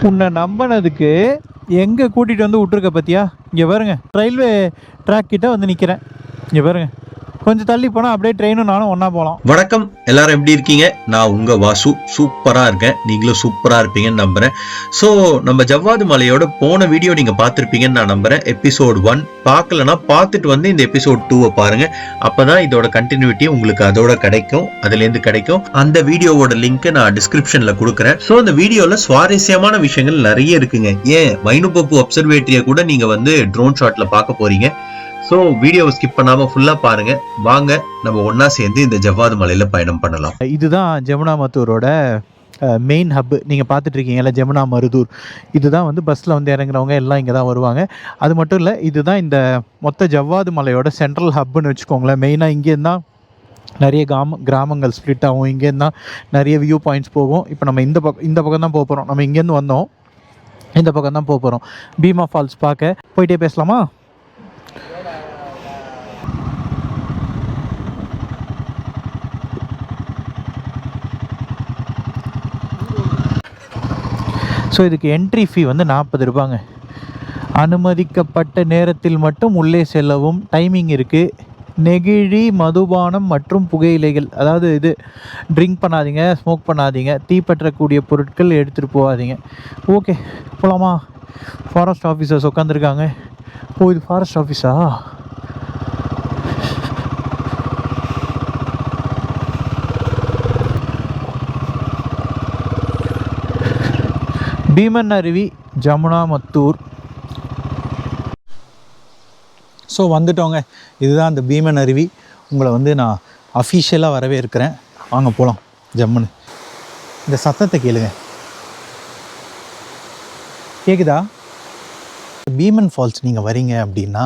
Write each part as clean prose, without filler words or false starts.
உன்னை நம்பினதுக்கு எங்கே கூட்டிகிட்டு வந்து விட்ருக்க பற்றியா? இங்கே பாருங்க, ரயில்வே ட்ராக் கிட்ட வந்து நிற்கிறேன். இங்கே பாருங்க, கொஞ்சம் தள்ளி போனால் அப்படியே ட்ரெயினும் நானும் ஒன்றா போகலாம். வணக்கம், எல்லாரும் எப்படி இருக்கீங்க? நான் உங்கள் வாசு. சூப்பராக இருக்கேன். நீங்களும் சூப்பராக இருப்பீங்கன்னு நம்புகிறேன். ஸோ நம்ம ஜவ்வாது மலையோட போன வீடியோ நீங்கள் பார்த்துருப்பீங்கன்னு நான் நம்புகிறேன். எபிசோட் 1 பார்க்கலன்னா பார்த்துட்டு வந்து இந்த எபிசோட் 2 பாருங்கள். அப்போ தான் இதோட கண்டினியூட்டி உங்களுக்கு அதோட கிடைக்கும், அதுலேருந்து கிடைக்கும். அந்த வீடியோவோட லிங்க்கை நான் டிஸ்கிரிப்ஷனில் கொடுக்குறேன். ஸோ அந்த வீடியோவில் சுவாரஸ்யமான விஷயங்கள் நிறைய இருக்குங்க. ஏன் வைனுபப்பு அப்சர்வேட்டரியை கூட நீங்கள் வந்து ட்ரோன் ஷாட்டில் பார்க்க போகிறீங்க. ஸோ வீடியோவை ஸ்கிப் பண்ணாமல் ஃபுல்லாக பாருங்கள். வாங்க நம்ம ஒன்றா சேர்ந்து இந்த ஜவ்வாது மலையில் பயணம் பண்ணலாம். இதுதான் ஜமுனா மத்தூரோட மெயின் ஹப்பு. நீங்கள் பார்த்துட்ருக்கீங்கல்ல, ஜமுனா மருதூர். இதுதான் வந்து பஸ்ஸில் வந்து இறங்குறவங்க எல்லாம் இங்கே தான் வருவாங்க. அது மட்டும் இல்லை, இதுதான் இந்த மொத்த ஜவ்வாது மலையோட சென்ட்ரல் ஹப்புன்னு வச்சுக்கோங்களேன். மெயினாக இங்கேருந்து தான் நிறைய கிராமங்கள் ஸ்ப்ளிட் ஆகும். இங்கேருந்து தான் நிறைய வியூ பாயிண்ட்ஸ் போகும். இப்போ நம்ம இந்த பக்கம் தான் போக போகிறோம். நம்ம இங்கேருந்து வந்தோம், இந்த பக்கம் தான் போக போகிறோம். பீமா ஃபால்ஸ் பார்க்க போயிட்டே பேசலாமா? ஸோ இதுக்கு என்ட்ரி ஃபீ வந்து 40 ரூபாங்க. அனுமதிக்கப்பட்ட நேரத்தில் மட்டும் உள்ளே செல்லவும் டைமிங் இருக்குது. நெகிழி, மதுபானம் மற்றும் புகையிலைகள், அதாவது இது ட்ரிங்க் பண்ணாதீங்க, ஸ்மோக் பண்ணாதீங்க, தீப்பற்றக்கூடிய பொருட்கள் எடுத்துகிட்டு போகாதீங்க. ஓகே, போகலாமா? ஃபாரஸ்ட் ஆஃபீஸர்ஸ் உட்காந்துருக்காங்க. ஓ, இது ஃபாரஸ்ட் ஆஃபீஸா? பீமன் அருவி, ஜமுனா மத்தூர். ஸோ வந்துட்டோங்க. இதுதான் அந்த பீமன் அருவி. உங்களை வந்து நான் அஃபீஷியலாக வரவே இருக்கிறேன். வாங்க போகலாம் ஜம்முன்னு. இந்த சத்தத்தை கேளுங்க, கேட்குதா? பீமன் ஃபால்ஸ் நீங்கள் வரீங்க அப்படின்னா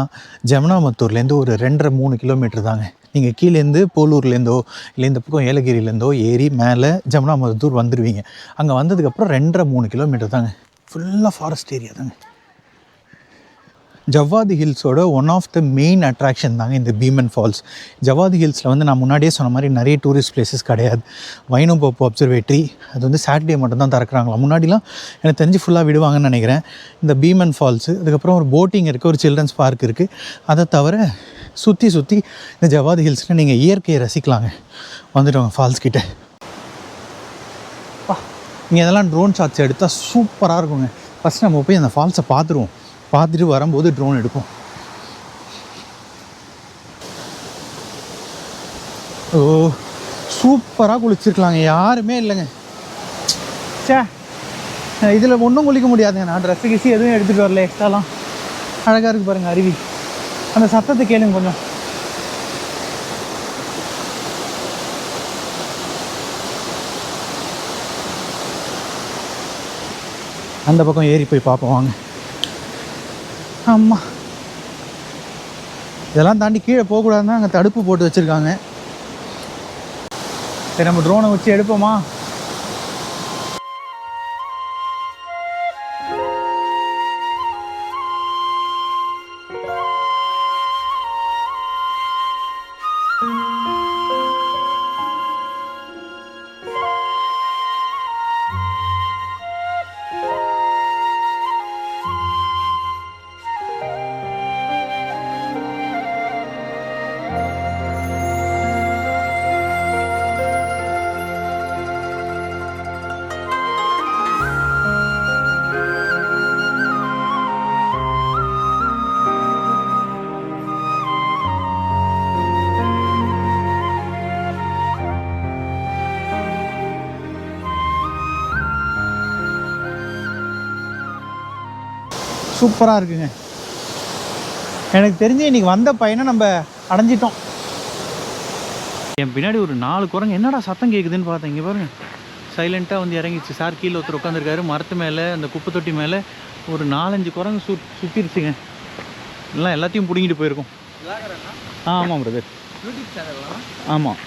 ஜமுனா மத்தூர்லேருந்து ஒரு 2.5-3 கிலோமீட்டர் தாங்க. நீங்கள் கீழேருந்து போலூர்லேருந்தோ இல்லை இந்த பக்கம் ஏலகிரிலேருந்தோ ஏறி மேலே ஜமுனா மத்தூர் வந்துடுவீங்க. அங்கே வந்ததுக்கப்புறம் 2.5-3 கிலோமீட்டர் தாங்க. ஃபுல்லாக ஃபாரஸ்ட் ஏரியா தாங்க. ஜவ்வாது ஹில்ஸோட one of the main attraction தாங்க இந்த பீமன் ஃபால்ஸ். ஜவ்வாது ஹில்ஸில் வந்து நான் முன்னாடியே சொன்ன மாதிரி நிறைய டூரிஸ்ட் பிளேசஸ் கிடையாது. வைனுபப்பு அப்சர்வேட்டரி அது வந்து சாட்டர்டே மட்டும்தான் திறக்கிறாங்களா. முன்னாடிலாம் எனக்கு தெரிஞ்சு ஃபுல்லாக விடுவாங்கன்னு நினைக்கிறேன். இந்த பீமன் ஃபால்ஸு, அதுக்கப்புறம் ஒரு போட்டிங் இருக்குது, ஒரு சில்ட்ரன்ஸ் பார்க் இருக்குது. அதை தவிர சுற்றி இந்த ஜவ்வாது ஹில்ஸில் நீங்கள் இயற்கையை ரசிக்கலாங்க. வந்துட்டோங்க ஃபால்ஸ் கிட்டே. இங்கே இதெல்லாம் ட்ரோன் ஷாட்ஸ் எடுத்தால் சூப்பராக இருக்குங்க. ஃபஸ்ட் நம்ம போய் அந்த ஃபால்ஸை பார்த்துருவோம். பார்த்துட்டு வரும்போது ட்ரோன் எடுப்போம். ஓ, சூப்பராக குளிச்சிருக்கலாங்க. யாருமே இல்லைங்க. சே, இதில் ஒன்றும் குளிக்க முடியாதுங்க. நான் ட்ரெஸ்ஸு கிசி எதுவும் எடுத்துகிட்டு வரல எக்ஸ்ட்ராலாம். அழகாக இருக்குது பாருங்கள் அருவி. அந்த சத்தத்தை கேளுங்க கொஞ்சம். அந்த பக்கம் ஏறி போய் பார்ப்போம் வாங்க. ஆமாம், இதெல்லாம் தாண்டி கீழே போகக்கூடாதுன்னு அங்கே தடுப்பு போட்டு வச்சுருக்காங்க. சரி, நம்ம ட்ரோனை வச்சு எடுப்போமா? சூப்பராக இருக்குங்க. எனக்கு தெரிஞ்சு இன்றைக்கி வந்த பையனை நம்ம அடைஞ்சிட்டோம். என் பின்னாடி ஒரு 4 குரங்கு என்னடா சத்தம் கேட்குதுன்னு பார்த்தேன். இங்கே பாருங்க, சைலண்ட்டாக வந்து இறங்கிடுச்சு. சார் கீழே ஒருத்தர் உட்காந்துருக்காரு மரத்து மேலே, அந்த குப்பை தொட்டி மேலே. ஒரு 4-5 குரங்கு சுற்றிருச்சுங்க. எல்லாம் எல்லாத்தையும் பிடிங்கிட்டு போயிருக்கோம். ஆமாம் பிரதர், ஆமாம்,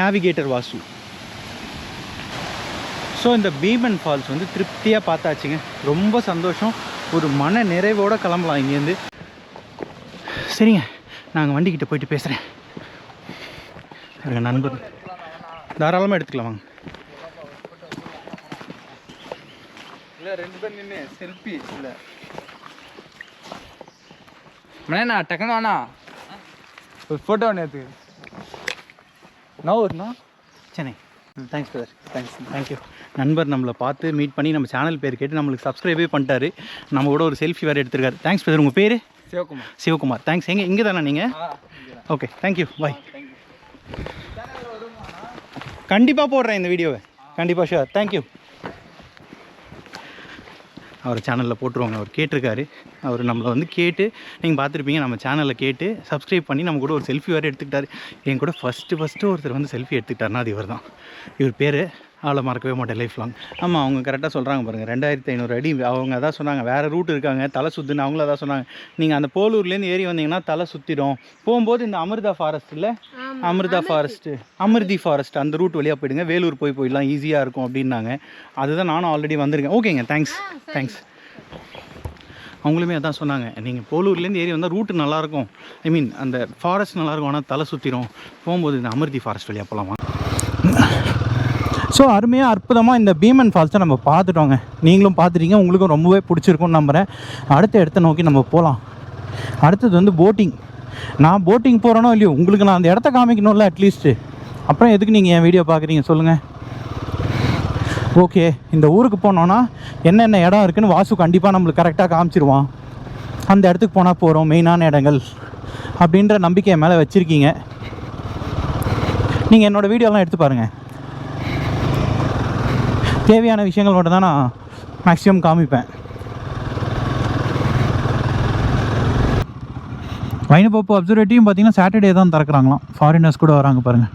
நேவிகேட்டர் வாசு. ஸோ இந்த பீமன் ஃபால்ஸ் வந்து திருப்தியாக பார்த்தாச்சுங்க. ரொம்ப சந்தோஷம். ஒரு மன நிறைவோடு கிளம்பலாம் இங்கேருந்து. சரிங்க, நாங்கள் வண்டிக்கிட்ட போயிட்டு பேசுகிறேன். எங்கள் நண்பர் தாராளமாக எடுத்துக்கலாம் வாங்க. 2 பேர் நின்று செல்ஃபி இல்லை மண்ணா டக்குன்னு வேணா ஒரு ஃபோட்டோ ஒன்று எடுத்து நான் ஒருண்ணா சென்னை. Thanks brother, thank you. நண்பர் நம்மளை பார்த்து மீட் பண்ணி நம்ம சேனல் பேர் கேட்டு நம்மளுக்கு சப்ஸ்கிரைபே பண்ணிட்டாரு. நம்ம கூட ஒரு செல்ஃபி வேறு எடுத்துருக்காரு. Thanks brother. உங்கள் பேர்? சிவகுமார். தேங்க்ஸ். இங்கே தானே நீங்கள்? ஓகே, தேங்க்யூ, பாய். கண்டிப்பாக போடுறேன் இந்த வீடியோவை, கண்டிப்பாக ஷுவர். தேங்க்யூ. அவர் சேனலில் போட்டுருவாங்க. அவர் கேட்டிருக்காரு. அவர் நம்மளை வந்து கேட்டு நீங்கள் பார்த்துருப்பீங்க, நம்ம சேனலில் கேட்டு சப்ஸ்கிரைப் பண்ணி நம்ம கூட ஒரு செல்ஃபி வேறு எடுத்துக்கிட்டாரு. என் கூட ஃபஸ்ட்டு ஒருத்தர் வந்து செல்ஃபி எடுத்துக்கிட்டாருன்னா அது இவர் தான். இவர் பேர் அவளை மறக்கவே மாட்டேன் லைஃப் லாங். ஆமாம், அவங்க கரெக்டாக சொல்கிறாங்க பாருங்கள், 2500 அடி. அவங்க அதான் சொன்னாங்க, வேறு ரூட் இருக்காங்க, தலை சுற்றுன்னு அவங்களும் அதான் சொன்னாங்க. நீங்கள் அந்த போலூர்லேருந்து ஏறி வந்தீங்கன்னா தலை சுற்றிடும். போகும்போது இந்த அமிர்தா ஃபாரஸ்ட் இல்லை, அமிர்தி ஃபாரஸ்ட் அந்த ரூட் வழியாக போயிடுங்க, வேலூர் போயிடலாம், ஈஸியாக இருக்கும் அப்படின்னாங்க. அதுதான் நானும் ஆல்ரெடி வந்திருக்கேன். ஓகேங்க, தேங்க்ஸ். அவங்களுமே அதான் சொன்னாங்க, நீங்கள் போலூர்லேருந்து ஏறி வந்தால் ரூட்டு நல்லாயிருக்கும், ஐ மீன் அந்த ஃபாரஸ்ட் நல்லாயிருக்கும், ஆனால் தலை சுற்றிடும். போகும்போது இந்த அமிர்தி ஃபாரஸ்ட் வழியாக போகலாமா. ஸோ அருமையாக அற்புதமாக இந்த பீமன் ஃபால்ஸை நம்ம பார்த்துட்டோங்க. நீங்களும் பார்த்துட்டீங்க, உங்களுக்கும் ரொம்பவே பிடிச்சிருக்கும்னு நம்புகிறேன். அடுத்த இடத்த நோக்கி நம்ம போகலாம். அடுத்தது வந்து போட்டிங். நான் போட்டிங் போகிறேனோ இல்லையோ, உங்களுக்கு நான் அந்த இடத்த காமிக்கணும்ல அட்லீஸ்ட்டு. அப்புறம் எதுக்கு நீங்கள் என் வீடியோ பார்க்குறீங்க சொல்லுங்கள். ஓகே, இந்த ஊருக்கு போனோன்னா என்னென்ன இடம் இருக்குதுன்னு வாசு கண்டிப்பாக நம்மளுக்கு கரெக்டாக காமிச்சிருவான். அந்த இடத்துக்கு போனால் போகிறோம், மெயினான இடங்கள் அப்படின்ற நம்பிக்கையை மேலே வச்சுருக்கீங்க. நீங்கள் என்னோடய வீடியோலாம் எடுத்து பாருங்கள். தேவையான விஷயங்கள் மட்டும் தான் நான் மேக்ஸிமம் காமிப்பேன். வைனப்போப்பு அப்சர்வேட்டியும் பார்த்தீங்கன்னா சாட்டர்டே தான் திறக்கிறாங்களாம். ஃபாரினர்ஸ் கூட வராங்க பாருங்கள்.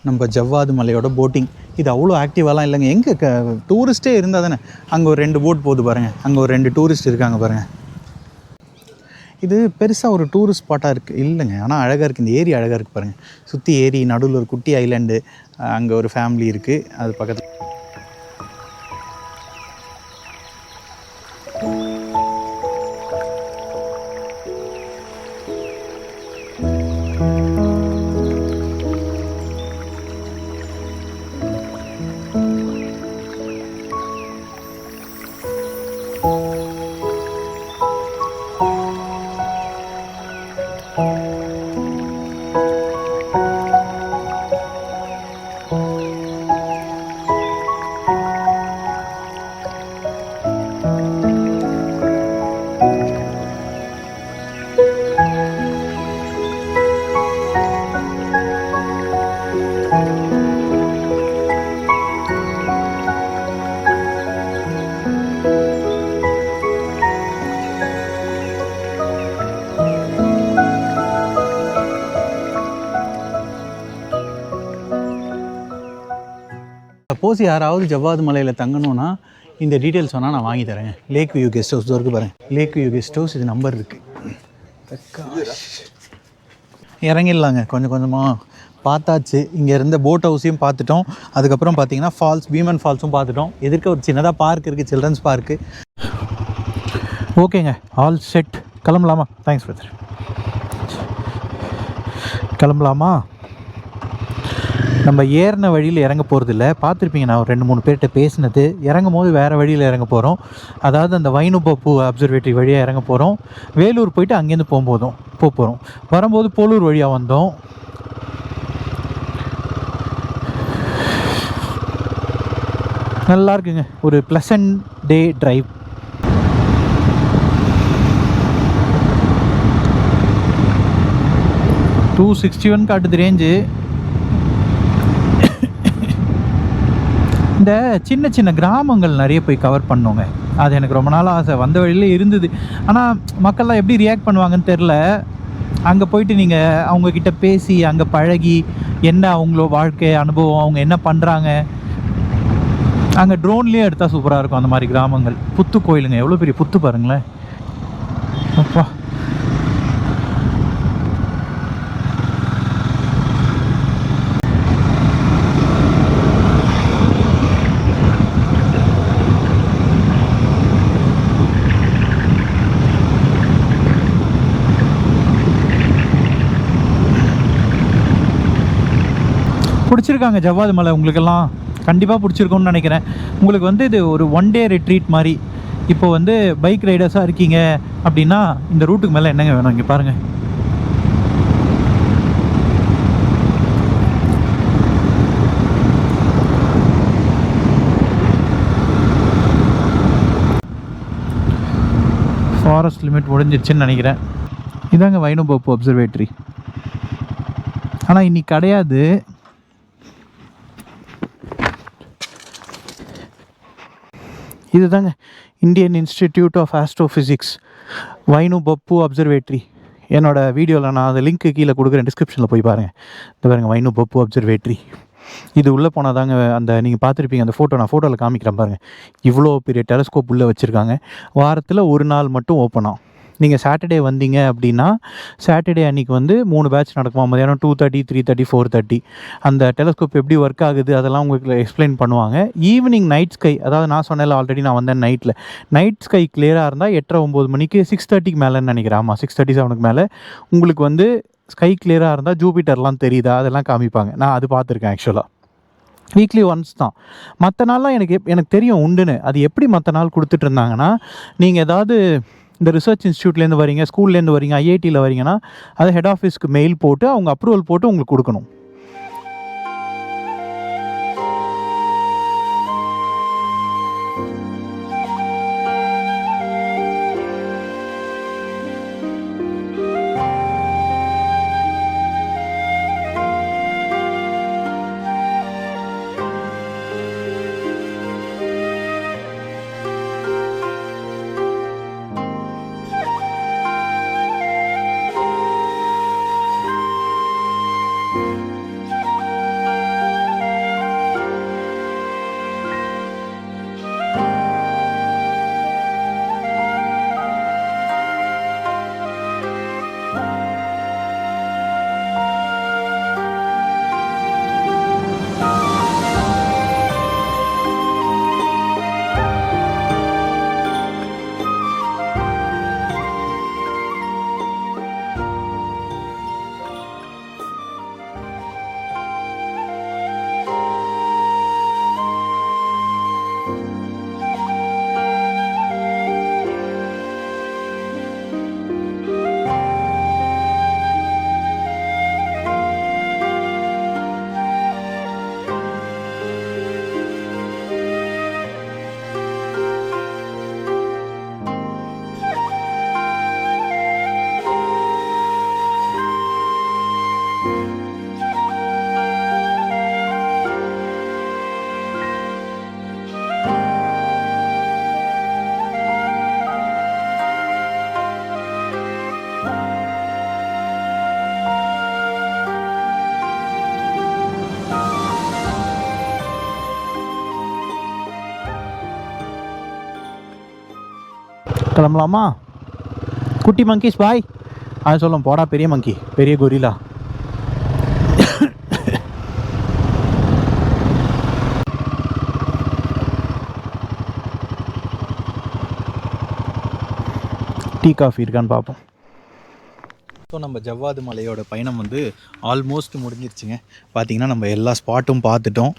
நம்ம ஜவ்வாது மலையோட போட்டிங் இது அவ்வளோ ஆக்டிவாலாம் இல்லைங்க. எங்கே டூரிஸ்ட்டே இருந்தால் தானே. அங்கே ஒரு 2 போட் போகுது பாருங்கள், அங்கே ஒரு 2 டூரிஸ்ட் இருக்காங்க பாருங்கள். இது பெருசாக ஒரு டூரிஸ்ட் ஸ்பாட்டாக இருக்குது இல்லைங்க, ஆனால் அழகாக இருக்குது. இந்த ஏரி அழகாக இருக்குது பாருங்கள். சுற்றி ஏரி, நடுவில் ஒரு குட்டி ஐலாண்டு, அங்கே ஒரு ஃபேமிலி இருக்குது, அது பக்கத்தில். சப்போஸ் யாராவது ஜவ்வாது மலையில் தங்கணுன்னா இந்த டீட்டெயில்ஸ் சொன்னால் நான் வாங்கி தரேங்க. லேக் வியூ கெஸ்ட் ஹவுஸ் இருக்குது பாருங்கள், லேக் வியூ கெஸ்ட் ஹவுஸ். இது நம்பர் இருக்குது. இறங்கிடலாங்க கொஞ்சம் கொஞ்சமாக. பார்த்தாச்சு, இங்கே இருந்த போட் ஹவுஸையும் பார்த்துட்டோம். அதுக்கப்புறம் பார்த்தீங்கன்னா ஃபால்ஸ், பீமன் ஃபால்ஸும் பார்த்துட்டோம். எதிர்க்க ஒரு சின்னதாக பார்க் இருக்குது, சில்ட்ரன்ஸ் பார்க்கு. ஓகேங்க, ஆல் செட். கிளம்பலாமா? Thanks brother. கிளம்பலாமா? நம்ம ஏறின வழியில் இறங்க போகிறது இல்லை. பார்த்துருப்பீங்க, நான் ஒரு 2-3 பேர்கிட்ட பேசினது. இறங்கும் போது வேறு வழியில் இறங்க போகிறோம். அதாவது அந்த வைனப்போப்பு அப்சர்வேட்டரி வழியாக இறங்க போகிறோம். வேலூர் போயிட்டு அங்கேருந்து போகிறோம். வரும்போது போலூர் வழியாக வந்தோம். நல்லா இருக்குங்க, ஒரு ப்ளசன்ட் டே ட்ரைவ். $261 காட்டுது ரேஞ்சு. இந்த சின்ன சின்ன கிராமங்கள் நிறைய போய் கவர் பண்ணோங்க. அது எனக்கு ரொம்ப நாள் ஆசை. வந்த வழியில் இருந்தது, ஆனால் மக்கள்லாம் எப்படி ரியாக்ட் பண்ணுவாங்கன்னு தெரில. அங்கே போயிட்டு நீங்கள் அவங்கக்கிட்ட பேசி அங்கே பழகி என்ன அவங்களோ வாழ்க்கை அனுபவம், அவங்க என்ன பண்ணுறாங்க, அங்கே ட்ரோன்லேயே எடுத்தால் சூப்பராக இருக்கும். அந்த மாதிரி கிராமங்கள். புத்து கோயிலுங்க, எவ்வளோ பெரிய புத்து பாருங்களேன். அப்பா, பிடிச்சிருக்காங்க ஜவ்வாது மலை, உங்களுக்கெல்லாம் கண்டிப்பாக பிடிச்சிருக்கும்னு நினைக்கிறேன். உங்களுக்கு வந்து இது ஒரு 1 day ரிட்ரீட் மாதிரி. இப்போ வந்து பைக் ரைடர்ஸாக இருக்கீங்க அப்படின்னா இந்த ரூட்டுக்கு மேலே என்னங்க வேணும்? இங்கே பாருங்கள், ஃபாரஸ்ட் லிமிட் முடிஞ்சிருச்சுன்னு நினைக்கிறேன். இதாங்க வைனுபப்பு அப்சர்வேட்டரி. ஆனால் இன்னைக்கு கிடையாது. இதுதாங்க Indian institute of astrophysics Vainu Bappu observatory. என்னோடய வீடியோவில் நான் அந்த லிங்க்கு கீழே கொடுக்குறேன், டிஸ்கிரிப்ஷனில் போய் பாருங்கள். இந்த பாருங்கள் வைனுபப்பு அப்சர்வேட்டரி. இது உள்ளே போனால் தாங்க அந்த நீங்கள் பார்த்துருப்பீங்க அந்த ஃபோட்டோ, நான் ஃபோட்டோவில் காமிக்கிறேன் பாருங்கள். இவ்வளோ பெரிய டெலஸ்கோப் உள்ளே வச்சுருக்காங்க. வாரத்தில் ஒரு நாள் மட்டும் ஓப்பன் ஆகும். நீங்கள் சாட்டர்டே வந்தீங்க அப்படின்னா சாட்டர்டே அன்றைக்கி வந்து 3 பேட்ச் நடக்குமா, மதியானம் 2:30, 3:30, 4:30. அந்த டெலஸ்கோப் எப்படி ஒர்க் ஆகுது அதெல்லாம் உங்களுக்கு எக்ஸ்பிளைன் பண்ணுவாங்க. ஈவினிங் நைட் ஸ்கை, அதாவது நான் சொன்னேன் ஆல்ரெடி நான் வந்தேன் நைட்டில், நைட் ஸ்கை கிளியராக இருந்தால் 8:30-9 மணிக்கு 6:30க்கு மேலேன்னு நினைக்கிறேன். ஆமாம் 6:37க்கு மேலே உங்களுக்கு வந்து ஸ்கை கிளியராக இருந்தால் ஜூபிட்டர்லாம் தெரியுதா அதெல்லாம் காமிப்பாங்க. நான் அது பார்த்துருக்கேன் ஆக்சுவலாக. வீக்லி ஒன்ஸ் தான். மற்ற நாள்லாம் எனக்கு தெரியும் உண்டுன்னு. அது எப்படி மற்ற நாள் கொடுத்துட்டு இருந்தாங்கன்னா, நீங்கள் ஏதாவது இந்த ரிசர்ச் இன்ஸ்டியூட்லேருந்து வரீங்க, ஸ்கூல்லேருந்து வரீங்க, ஐஐடியில் வரீங்கன்னா அது ஹெட் ஆஃபீஸ்க்கு மெயில் போட்டு அவங்க அப்ரூவல் போட்டு உங்களுக்கு கொடுக்கணும். கிளம்பலாமா? குட்டி மங்கீஸ் பாய் அது சொல்லும். போடா பெரிய மங்கி, பெரிய கொரிலா. டீ காஃபி இருக்கான்னு பார்ப்போம். ஸோ நம்ம ஜவ்வாது மலையோட பயணம் வந்து ஆல்மோஸ்ட் முடிஞ்சிருச்சுங்க. பார்த்திங்கன்னா நம்ம எல்லா ஸ்பாட்டும் பார்த்துட்டோம்.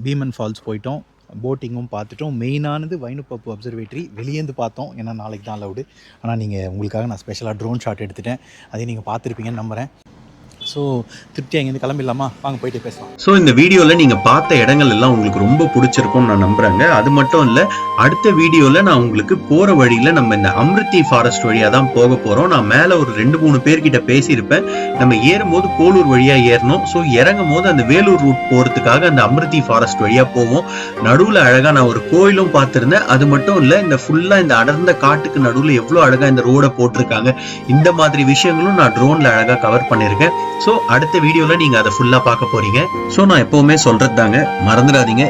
பீமன் ஃபால்ஸ் போயிட்டோம், போட்டிங்கும் பார்த்துட்டோம். மெயினானது வைனுபப்பு அப்சர்வேட்டரி வெளியேந்து பார்த்தோம், ஏன்னா நாளைக்கு தான் அலவுடு. ஆனால் நீங்கள் உங்களுக்காக நான் ஸ்பெஷலாக ட்ரோன் ஷாட் எடுத்துட்டேன், அதையும் நீங்கள் பார்த்துருப்பீங்கன்னு நம்புகிறேன். ஸோ திருப்தியாக இங்கேருந்து கிளம்பிடலாமா? வாங்க போயிட்டு பேசலாம். ஸோ இந்த வீடியோவில் நீங்கள் பார்த்த இடங்கள் எல்லாம் உங்களுக்கு ரொம்ப பிடிச்சிருக்கும்னு நான் நம்புகிறேங்க. அது மட்டும் இல்லை, அடுத்த வீடியோவில் நான் உங்களுக்கு போகிற வழியில் நம்ம இந்த அமிர்தி ஃபாரஸ்ட் வழியாக தான் போக போகிறோம். நான் மேலே ஒரு 2-3 பேர்கிட்ட பேசியிருப்பேன். நம்ம ஏறும்போது போலூர் வழியாக ஏறணும். ஸோ இறங்கும் போது அந்த வேலூர் ரூட் போகிறதுக்காக அந்த அமிர்தி ஃபாரஸ்ட் வழியாக போவோம். நடுவில் அழகாக நான் ஒரு கோயிலும் பார்த்துருந்தேன். அது மட்டும் இல்லை, இந்த ஃபுல்லாக இந்த அடர்ந்த காட்டுக்கு நடுவில் எவ்வளோ அழகாக இந்த ரோடை போட்டிருக்காங்க. இந்த மாதிரி விஷயங்களும் நான் ட்ரோனில் அழகாக கவர் பண்ணியிருக்கேன். ஸோ அடுத்த வீடியோவில் நீங்கள் அதை ஃபுல்லாக பார்க்க போகிறீங்க. ஸோ நான் எப்போவுமே சொல்கிறது தாங்க, மறந்துடாதீங்க.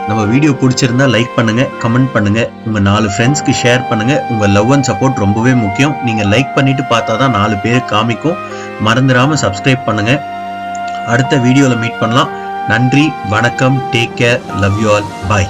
நம்ம வீடியோ பிடிச்சிருந்தா லைக் பண்ணுங்கள், கமெண்ட் பண்ணுங்கள், உங்கள் 4 ஃப்ரெண்ட்ஸ்க்கு ஷேர் பண்ணுங்கள். உங்கள் லவ் அண்ட் சப்போர்ட் ரொம்பவே முக்கியம். நீங்கள் லைக் பண்ணிவிட்டு பார்த்தா தான் 4 பேருக்கு காமிக்கும். மறந்துடாமல் சப்ஸ்கிரைப் பண்ணுங்கள். அடுத்த வீடியோவில் மீட் பண்ணலாம். நன்றி, வணக்கம், take care, love you all, bye.